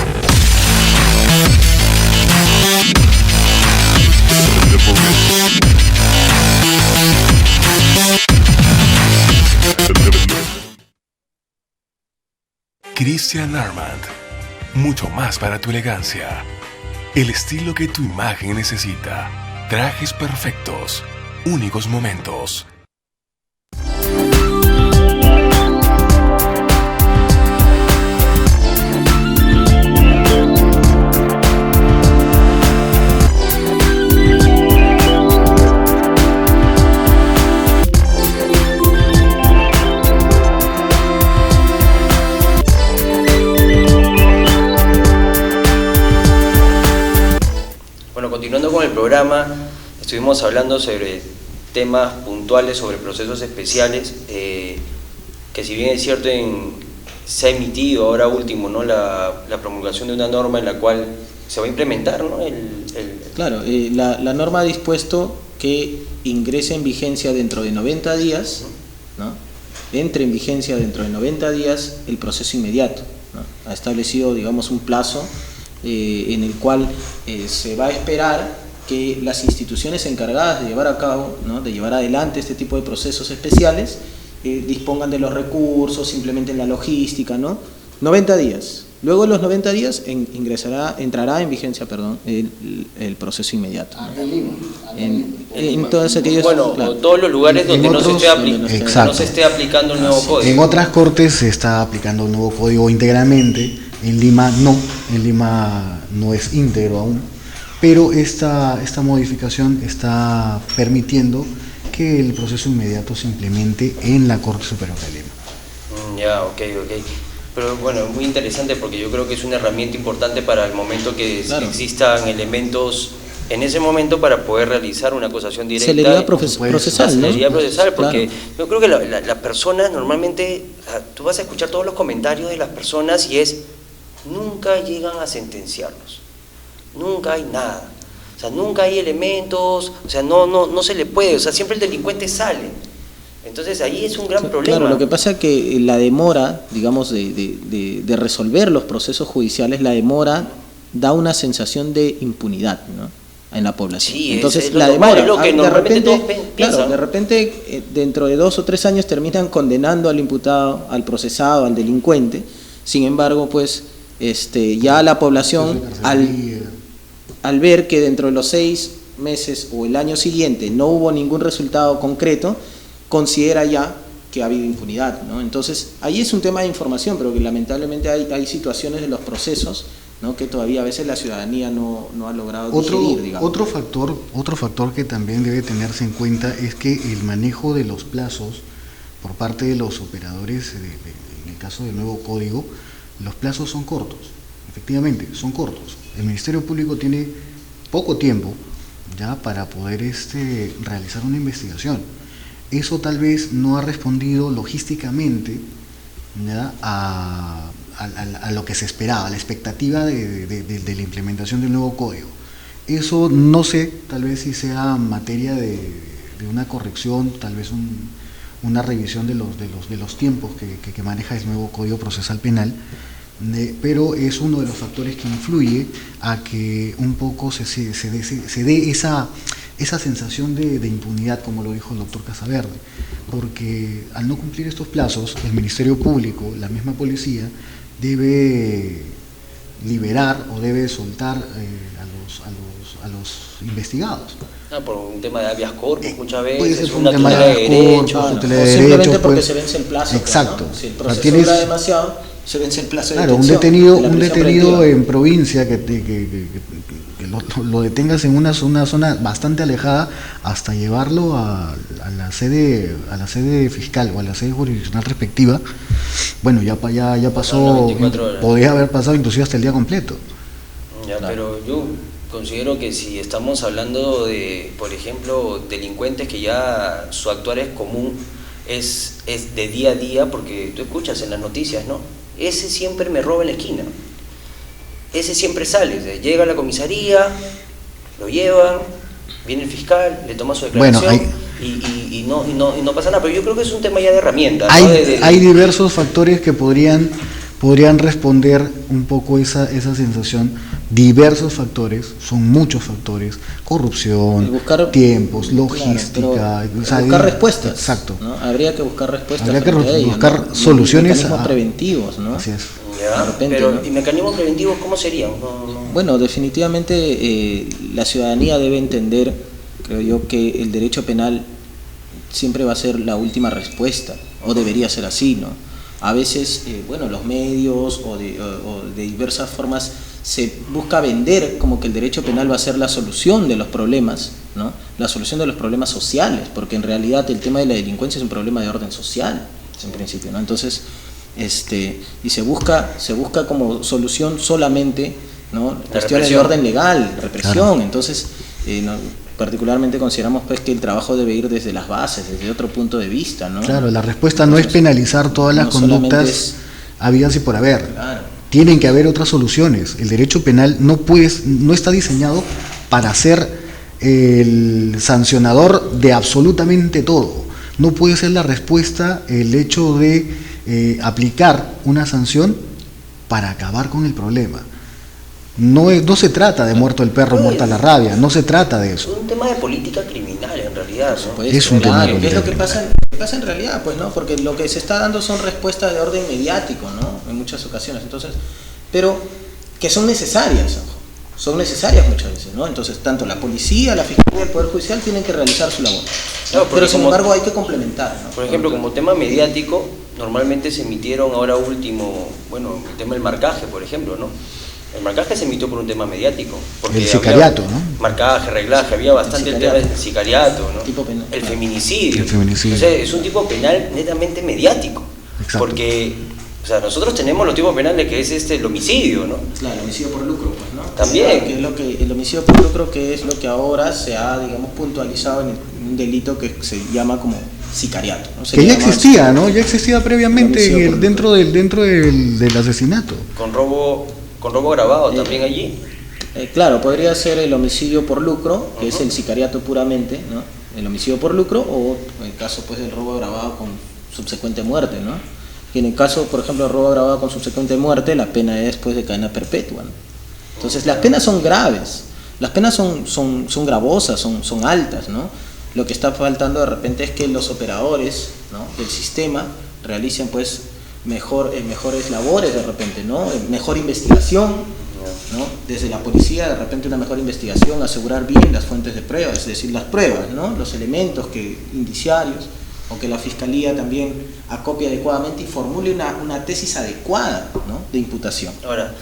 Christian Armand, mucho más para tu elegancia. El estilo que tu imagen necesita. Trajes perfectos, únicos momentos. Continuando con el programa, estuvimos hablando sobre temas puntuales, sobre procesos especiales, que si bien es cierto se ha emitido ahora último, ¿no? la promulgación de una norma en la cual se va a implementar, ¿no? Claro, la norma ha dispuesto que ingrese en vigencia dentro de 90 días, ¿no? Entre en vigencia dentro de 90 días el proceso inmediato, ¿no? Ha establecido, digamos, un plazo en el cual se va a esperar que las instituciones encargadas de llevar a cabo, ¿no? de llevar adelante este tipo de procesos especiales, dispongan de los recursos, implementen la logística, ¿no? 90 días. Luego de los 90 días entrará en vigencia, el proceso inmediato, ¿no? En todos aquellos, bueno, claro, todos los lugares donde no se esté aplicando el nuevo código. En otras cortes se está aplicando el nuevo código íntegramente. En Lima no es íntegro aún, pero esta modificación está permitiendo que el proceso inmediato se implemente en la Corte Superior de Lima. Ya, ok. Pero bueno, es muy interesante porque yo creo que es una herramienta importante para el momento que claro, existan elementos en ese momento para poder realizar una acusación directa. Celeridad procesal, ¿no? Celeridad procesal, porque claro, yo creo que las personas normalmente, tú vas a escuchar todos los comentarios de las personas y nunca llegan a sentenciarlos, nunca hay nada, o sea, nunca hay elementos, o sea, no se le puede, o sea, siempre el delincuente sale. Entonces ahí es un gran problema. Claro, lo que pasa es que la demora, digamos, de resolver los procesos judiciales, la demora da una sensación de impunidad, ¿no? En la población. Sí, entonces la demora, es lo que de repente dentro de 2 o 3 años terminan condenando al imputado, al procesado, al delincuente. Sin embargo, pues ya la población al ver que dentro de los 6 meses o el año siguiente no hubo ningún resultado concreto, considera ya que ha habido impunidad, ¿no? Entonces ahí es un tema de información, pero que lamentablemente hay situaciones de los procesos, ¿no? Que todavía a veces la ciudadanía no ha logrado digerir, digamos. Otro factor que también debe tenerse en cuenta es que el manejo de los plazos por parte de los operadores el caso del nuevo código, los plazos son cortos, efectivamente, son cortos. El Ministerio Público tiene poco tiempo ya para poder realizar una investigación. Eso tal vez no ha respondido logísticamente ya a lo que se esperaba, a la expectativa de la implementación del nuevo código. Eso no sé, tal vez si sea materia de una corrección, tal vez una revisión de los tiempos que maneja el nuevo Código Procesal Penal, pero es uno de los factores que influye a que un poco se dé esa sensación de impunidad, como lo dijo el doctor Casaverde, porque al no cumplir estos plazos, el Ministerio Público, la misma policía, debe liberar o debe soltar a los investigados. Por un tema de habeas corpus, muchas veces, puede ser una tema tutela de de habeas derecho, corpus, o simplemente porque se vence el plazo. Exacto. Pues, ¿no? Si el proceso dura demasiado, se vence el plazo de claro, detención. un detenido en provincia que lo detengas en una zona bastante alejada hasta llevarlo a la sede fiscal o a la sede jurisdiccional respectiva, bueno, ya pasó, podría haber pasado inclusive hasta el día completo. Ya, pero yo considero que si estamos hablando de, por ejemplo, delincuentes que ya su actuar es común, es de día a día, porque tú escuchas en las noticias, ¿no? Ese siempre me roba en la esquina, ese siempre sale, llega a la comisaría, lo llevan, viene el fiscal, le toma su declaración, y no pasa nada, pero yo creo que es un tema ya de herramientas. Hay diversos factores que podrían responder un poco esa sensación. Diversos factores, son muchos factores: corrupción, tiempos, logística, buscar respuestas. Exacto. ¿No? Habría que buscar respuestas. Habría que buscar ¿no? soluciones. Mecanismos preventivos, ¿no? Así es. Ya, repente, pero ¿no? ¿Y mecanismos preventivos cómo serían? Bueno, definitivamente la ciudadanía debe entender, creo yo, que el derecho penal siempre va a ser la última respuesta, o debería ser así, ¿no? A veces, los medios o de diversas formas se busca vender como que el derecho penal va a ser la solución de los problemas, ¿no? La solución de los problemas sociales, porque en realidad el tema de la delincuencia es un problema de orden social, en principio, ¿no? Entonces, y se busca como solución solamente, ¿no? Cuestiones de orden legal, represión. Claro. Entonces, particularmente consideramos pues que el trabajo debe ir desde las bases, desde otro punto de vista, ¿no? Claro, la respuesta no es penalizar todas las conductas habidas y por haber. Claro. Tienen que haber otras soluciones. El derecho penal no está diseñado para ser el sancionador de absolutamente todo. No puede ser la respuesta el hecho de aplicar una sanción para acabar con el problema. No se trata de muerto el perro, muerta la rabia, no se trata de eso. Es un tema de política criminal en realidad, ¿no? Es un tema de política. Es lo que pasa en realidad, pues, ¿no? Porque lo que se está dando son respuestas de orden mediático, ¿no? En muchas ocasiones, entonces, pero que son necesarias, ojo. Son necesarias muchas veces, ¿no? Entonces, tanto la policía, la fiscalía y el Poder Judicial tienen que realizar su labor. Claro, pero sin embargo hay que complementar, ¿no? Por ejemplo, como tema mediático, normalmente se emitieron ahora último, el tema del marcaje, por ejemplo, ¿no? El marcaje se emitió por un tema mediático. Porque el sicariato, ¿no? Marcaje, reglaje, había bastante el tema del sicariato, ¿no? Tipo penal. El feminicidio. O sea, es un tipo penal netamente mediático. Exacto. Porque, nosotros tenemos los tipos penales que es el homicidio, ¿no? Claro, el homicidio por lucro, pues, ¿no? También. El homicidio por lucro, que es lo que ahora se ha, puntualizado en un delito que se llama como sicariato, ¿no? Que ya existía, ¿no? Ya existía previamente dentro del asesinato. Con robo agravado también allí. Claro, podría ser el homicidio por lucro, que es el sicariato puramente, ¿no? El homicidio por lucro, o en el caso pues del robo agravado con subsecuente muerte, ¿no? Y en el caso, por ejemplo, del robo agravado con subsecuente muerte, la pena es pues de cadena perpetua, ¿no? Entonces las penas son graves, las penas son gravosas, son altas, ¿no? Lo que está faltando de repente es que los operadores, ¿no?, del sistema realicen pues mejores labores de repente, ¿no? Mejor investigación, ¿no? Desde la policía de repente una mejor investigación, asegurar bien las fuentes de pruebas, es decir, las pruebas, ¿no? Los elementos indiciarios, o que la fiscalía también acopie adecuadamente y formule una tesis adecuada, ¿no?, de imputación. Ahora,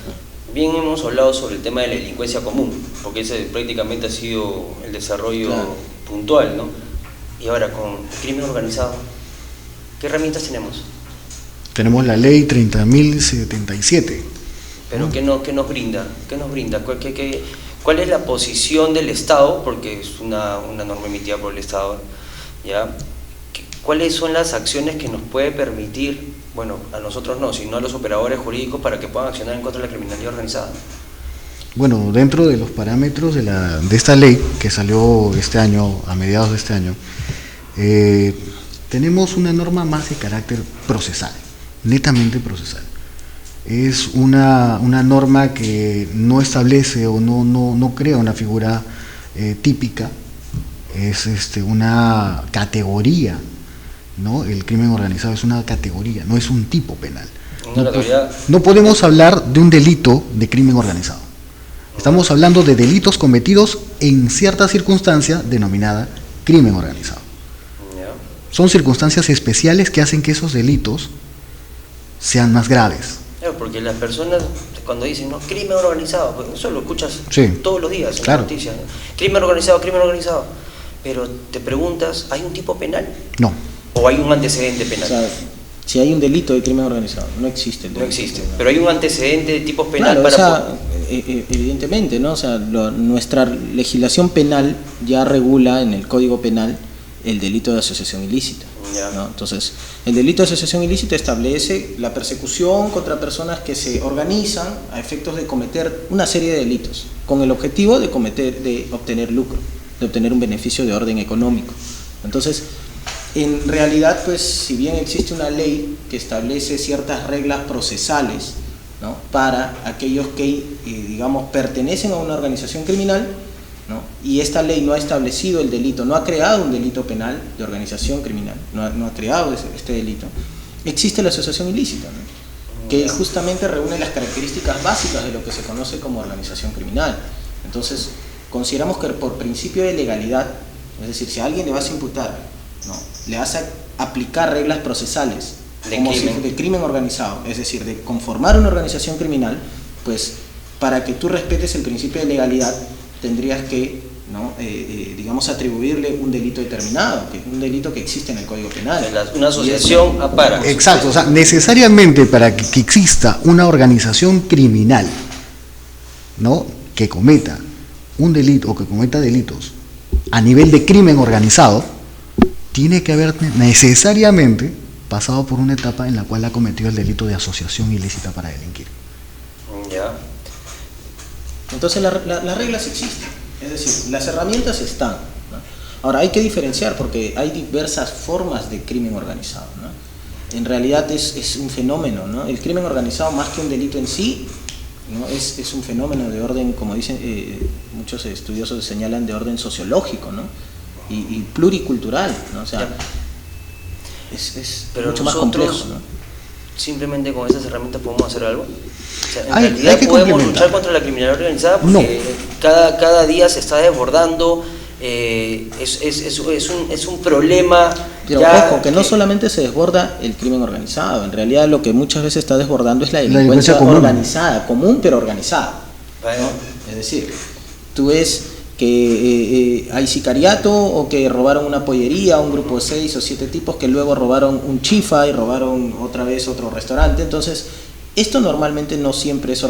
bien hemos hablado sobre el tema de la delincuencia común, porque ese prácticamente ha sido el desarrollo puntual, ¿no? Y ahora con el crimen organizado, ¿qué herramientas tenemos? Tenemos la ley 30.077. Pero ¿qué nos brinda? ¿Cuál es la posición del Estado? Porque es una norma emitida por el Estado, ¿ya? ¿Cuáles son las acciones que nos puede permitir, bueno, a nosotros no, sino a los operadores jurídicos para que puedan accionar en contra de la criminalidad organizada? Bueno, dentro de los parámetros de esta ley que salió este año, a mediados de este año, tenemos una norma más de carácter procesal, netamente procesal. Es una norma que no establece o no crea una figura típica, es una categoría, ¿no? El crimen organizado es una categoría, no es un tipo penal. No podemos hablar de un delito de crimen organizado. Estamos hablando de delitos cometidos en cierta circunstancia denominada crimen organizado. Son circunstancias especiales que hacen que esos delitos sean más graves. Claro, porque las personas cuando dicen, no, crimen organizado, pues eso lo escuchas todos los días en las noticias, ¿no? Crimen organizado, pero te preguntas, ¿hay un tipo penal? No. ¿O hay un antecedente penal? O sea, si hay un delito de crimen organizado, no existe el delito. No existe, pero hay un antecedente de tipo penal. Claro, para evidentemente, ¿no? O sea, nuestra legislación penal ya regula en el Código Penal el delito de asociación ilícita, ¿no? Entonces, el delito de asociación ilícita establece la persecución contra personas que se organizan a efectos de cometer una serie de delitos, con el objetivo de obtener lucro, de obtener un beneficio de orden económico. Entonces, en realidad, pues, si bien existe una ley que establece ciertas reglas procesales, ¿no? Para aquellos que, digamos, pertenecen a una organización criminal, ¿no? Y esta ley no ha establecido el delito, no ha creado un delito penal de organización criminal, no ha creado este delito, existe la asociación ilícita, ¿no? Que justamente reúne las características básicas de lo que se conoce como organización criminal. Entonces, consideramos que por principio de legalidad, es decir, si a alguien le vas a imputar, ¿no? Le vas a aplicar reglas procesales de crimen organizado, es decir, de conformar una organización criminal, pues para que tú respetes el principio de legalidad tendrías que, ¿no? Digamos, atribuirle un delito determinado, un delito que existe en el Código Penal. Una asociación a para. Exacto, o sea, necesariamente para que exista una organización criminal, ¿no? Que cometa un delito o que cometa delitos a nivel de crimen organizado, tiene que haber necesariamente pasado por una etapa en la cual ha cometido el delito de asociación ilícita para delinquir. Ya. Entonces las reglas existen, es decir, las herramientas están, ¿no? Ahora hay que diferenciar porque hay diversas formas de crimen organizado, ¿no? En realidad es un fenómeno, ¿no? El crimen organizado, más que un delito en sí, ¿no? Es un fenómeno de orden, como dicen muchos estudiosos señalan, de orden sociológico, ¿no? Y pluricultural, ¿no? O sea, es mucho más complejo, ¿no? Simplemente con esas herramientas podemos hacer algo. O sea, en realidad podemos luchar contra la criminalidad organizada porque cada día se está desbordando, es un problema. Pero ojo, que no solamente se desborda el crimen organizado, en realidad lo que muchas veces está desbordando es la delincuencia organizada, común pero organizada, ¿no? Es decir, tú ves que hay sicariato o que robaron una pollería, un grupo de 6 o 7 tipos que luego robaron un chifa y robaron otra vez otro restaurante. Entonces, esto normalmente no siempre es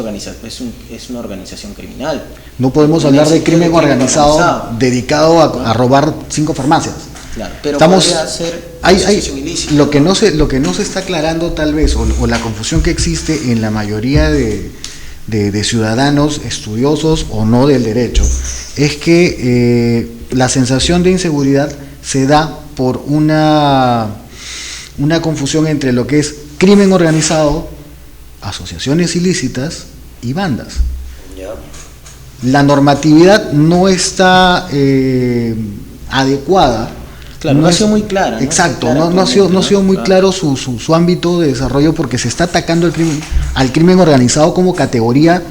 una organización criminal. No podemos hablar de crimen organizado dedicado a robar 5 farmacias. Claro, pero podría ser asociación ilícita. Lo que no se está aclarando tal vez, o la confusión que existe en la mayoría de ciudadanos estudiosos o no del derecho, es que la sensación de inseguridad se da por una confusión entre lo que es crimen organizado, asociaciones ilícitas y bandas. La normatividad no está adecuada. Claro, no ha sido muy clara, ¿no? Exacto, no ha sido muy claro su ámbito de desarrollo, porque se está atacando al crimen organizado como categoría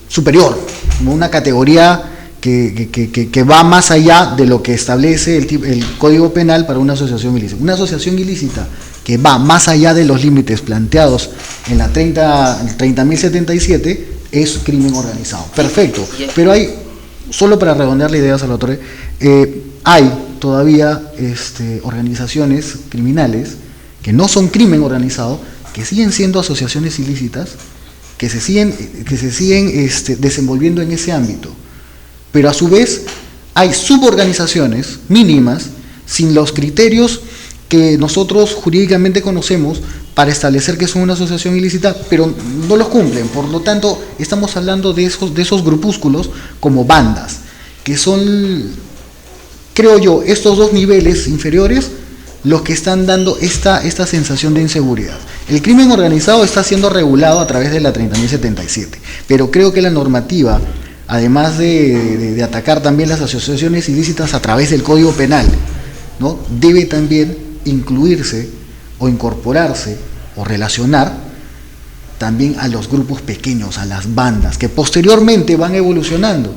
superior, como una categoría que va más allá de lo que establece el Código Penal para una asociación ilícita. Una asociación ilícita que va más allá de los límites planteados en la 30.077 es crimen organizado. Perfecto, pero hay, solo para redondear la idea, Salvatore, hay todavía organizaciones criminales que no son crimen organizado, que siguen siendo asociaciones ilícitas, que se siguen desenvolviendo en ese ámbito. Pero a su vez hay suborganizaciones mínimas sin los criterios que nosotros jurídicamente conocemos para establecer que son una asociación ilícita, pero no los cumplen. Por lo tanto, estamos hablando de esos grupúsculos como bandas, que son, creo yo, estos dos niveles inferiores los que están dando esta sensación de inseguridad. El crimen organizado está siendo regulado a través de la 30.077, pero creo que la normativa, además de atacar también las asociaciones ilícitas a través del Código Penal, ¿no?, debe también incluirse o incorporarse o relacionar también a los grupos pequeños, a las bandas, que posteriormente van evolucionando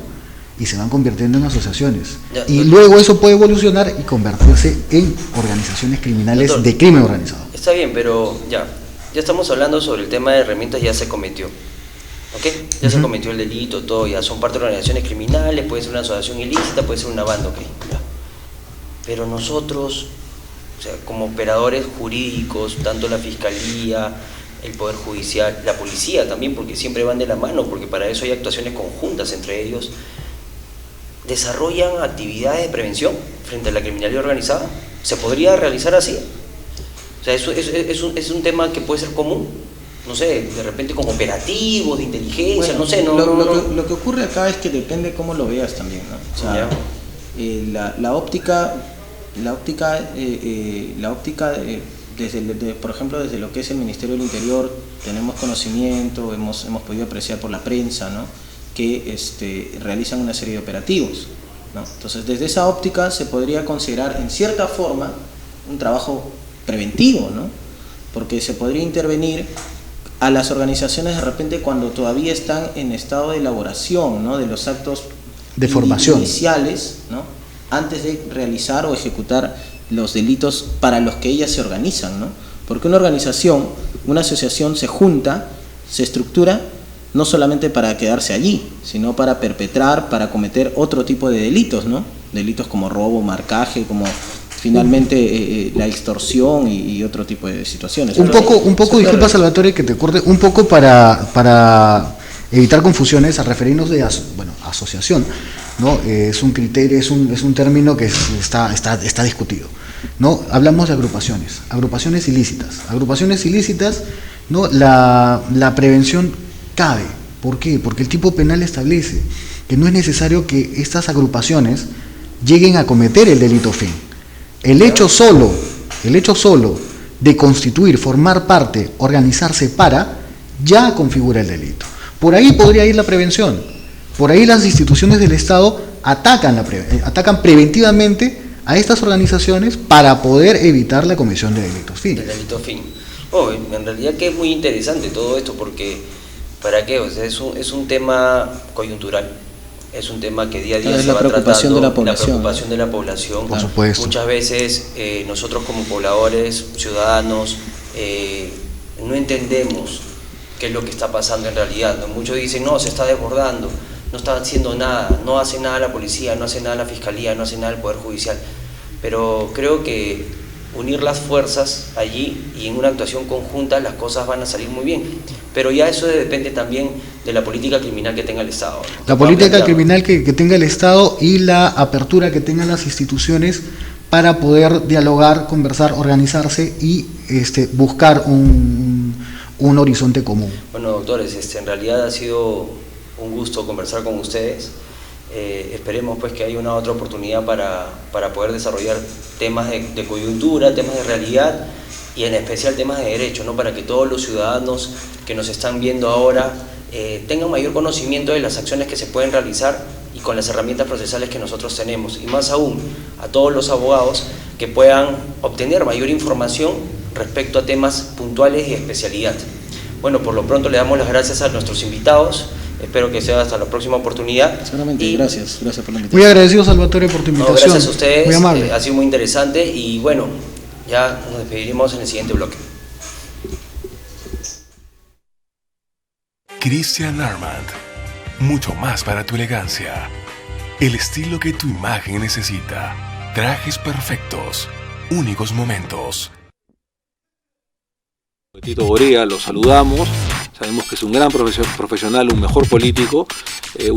y se van convirtiendo en asociaciones. Y luego eso puede evolucionar y convertirse en organizaciones criminales, doctor, de crimen organizado. Está bien, pero ya estamos hablando sobre el tema de herramientas, ya se cometió. ¿Ok? Ya se cometió el delito, todo, ya son parte de organizaciones criminales, puede ser una asociación ilícita, puede ser una banda, ok. Ya. Pero nosotros, o sea, como operadores jurídicos, tanto la Fiscalía, el Poder Judicial, la Policía también, porque siempre van de la mano, porque para eso hay actuaciones conjuntas entre ellos, ¿desarrollan actividades de prevención frente a la criminalidad organizada? ¿Se podría realizar así? O sea, eso es un tema que puede ser común, no sé, de repente con operativos de inteligencia, bueno, no sé. Lo que ocurre acá es que depende cómo lo veas también, ¿no? O sea, la óptica, por ejemplo, desde lo que es el Ministerio del Interior, tenemos conocimiento, hemos podido apreciar por la prensa, ¿no?, que realizan una serie de operativos, ¿no? Entonces, desde esa óptica se podría considerar en cierta forma un trabajo preventivo, ¿no?, porque se podría intervenir a las organizaciones de repente cuando todavía están en estado de elaboración, ¿no?, de los actos de formación iniciales, ¿no?, antes de realizar o ejecutar los delitos para los que ellas se organizan, ¿no? Porque una organización, una asociación se junta, se estructura no solamente para quedarse allí, sino para perpetrar, para cometer otro tipo de delitos, ¿no? Delitos como robo, marcaje, como finalmente la extorsión y otro tipo de situaciones. Un poco, disculpa Salvatore que te corte, un poco para evitar confusiones, a referirnos de asociación, ¿no? Es un criterio, es un término que está discutido, ¿no? Hablamos de agrupaciones ilícitas, ¿no? La prevención cabe. ¿Por qué? Porque el tipo penal establece que no es necesario que estas agrupaciones lleguen a cometer el delito fin. El hecho solo de constituir, formar parte, organizarse ya configura el delito. Por ahí podría ir la prevención. Por ahí las instituciones del Estado atacan preventivamente a estas organizaciones para poder evitar la comisión de delitos fin. El delito fin. Oh, en realidad que es muy interesante todo esto, porque ¿para qué? O sea, es un tema coyuntural. Es un tema que día a día se va tratando, la preocupación de la población. Por supuesto. Muchas veces nosotros como pobladores, ciudadanos, no entendemos qué es lo que está pasando en realidad, ¿no? Muchos dicen, no, se está desbordando, no está haciendo nada, no hace nada la policía, no hace nada la fiscalía, no hace nada el Poder Judicial. Pero creo que unir las fuerzas allí y en una actuación conjunta las cosas van a salir muy bien. Pero ya eso depende también de la política criminal que tenga el Estado, ¿no? La política criminal que tenga el Estado y la apertura que tengan las instituciones para poder dialogar, conversar, organizarse y buscar un horizonte común. Bueno, doctores, en realidad ha sido un gusto conversar con ustedes. Esperemos pues que haya una otra oportunidad para poder desarrollar temas de coyuntura, temas de realidad y en especial temas de derecho, ¿no? Para que todos los ciudadanos que nos están viendo ahora tengan mayor conocimiento de las acciones que se pueden realizar y con las herramientas procesales que nosotros tenemos, y más aún a todos los abogados que puedan obtener mayor información respecto a temas puntuales y especialidad. Bueno, por lo pronto le damos las gracias a nuestros invitados. Espero que sea hasta la próxima oportunidad. Seguramente, gracias por la invitación. Muy agradecido, Salvatore, por tu invitación. No, gracias a ustedes, muy amable. Ha sido muy interesante y bueno, ya nos despediremos en el siguiente bloque. Christian Armand, mucho más para tu elegancia. El estilo que tu imagen necesita. Trajes perfectos, únicos momentos. Tito Borea, lo saludamos, sabemos que es un gran profesional, un mejor político,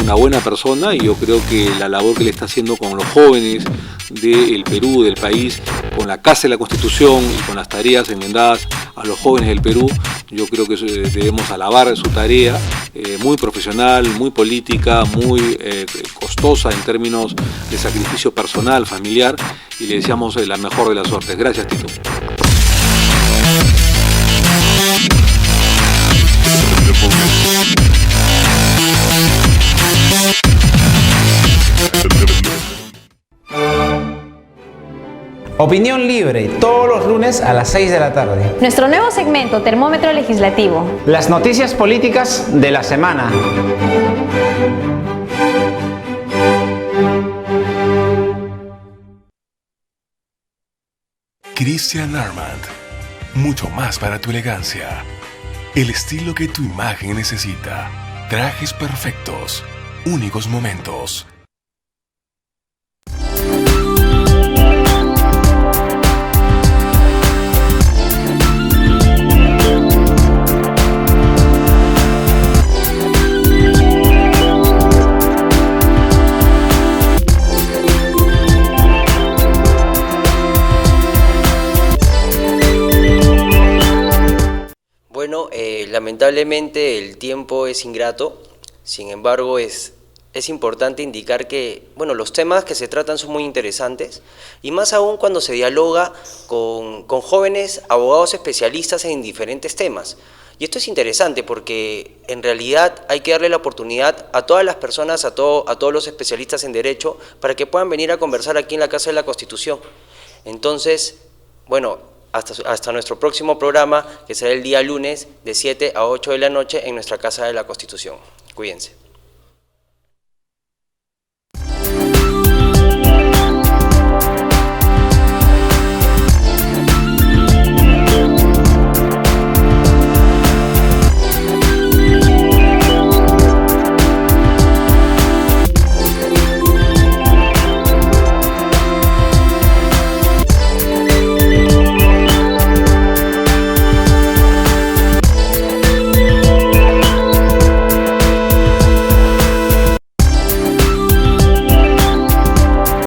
una buena persona, y yo creo que la labor que le está haciendo con los jóvenes del Perú, del país, con la Casa de la Constitución y con las tareas enmendadas a los jóvenes del Perú, yo creo que debemos alabar su tarea, muy profesional, muy política, muy costosa en términos de sacrificio personal, familiar, y le deseamos la mejor de las suertes. Gracias, Tito. Opinión libre, todos los lunes a las 6 de la tarde. Nuestro nuevo segmento, Termómetro Legislativo. Las noticias políticas de la semana. Christian Armand. Mucho más para tu elegancia. El estilo que tu imagen necesita. Trajes perfectos. Únicos momentos. Bueno, lamentablemente el tiempo es ingrato, sin embargo es importante indicar que los temas que se tratan son muy interesantes, y más aún cuando se dialoga con jóvenes abogados especialistas en diferentes temas. Y esto es interesante porque en realidad hay que darle la oportunidad a todas las personas, a todos los especialistas en derecho, para que puedan venir a conversar aquí en la Casa de la Constitución. Entonces, hasta nuestro próximo programa, que será el día lunes de 7 a 8 de la noche en nuestra Casa de la Constitución. Cuídense.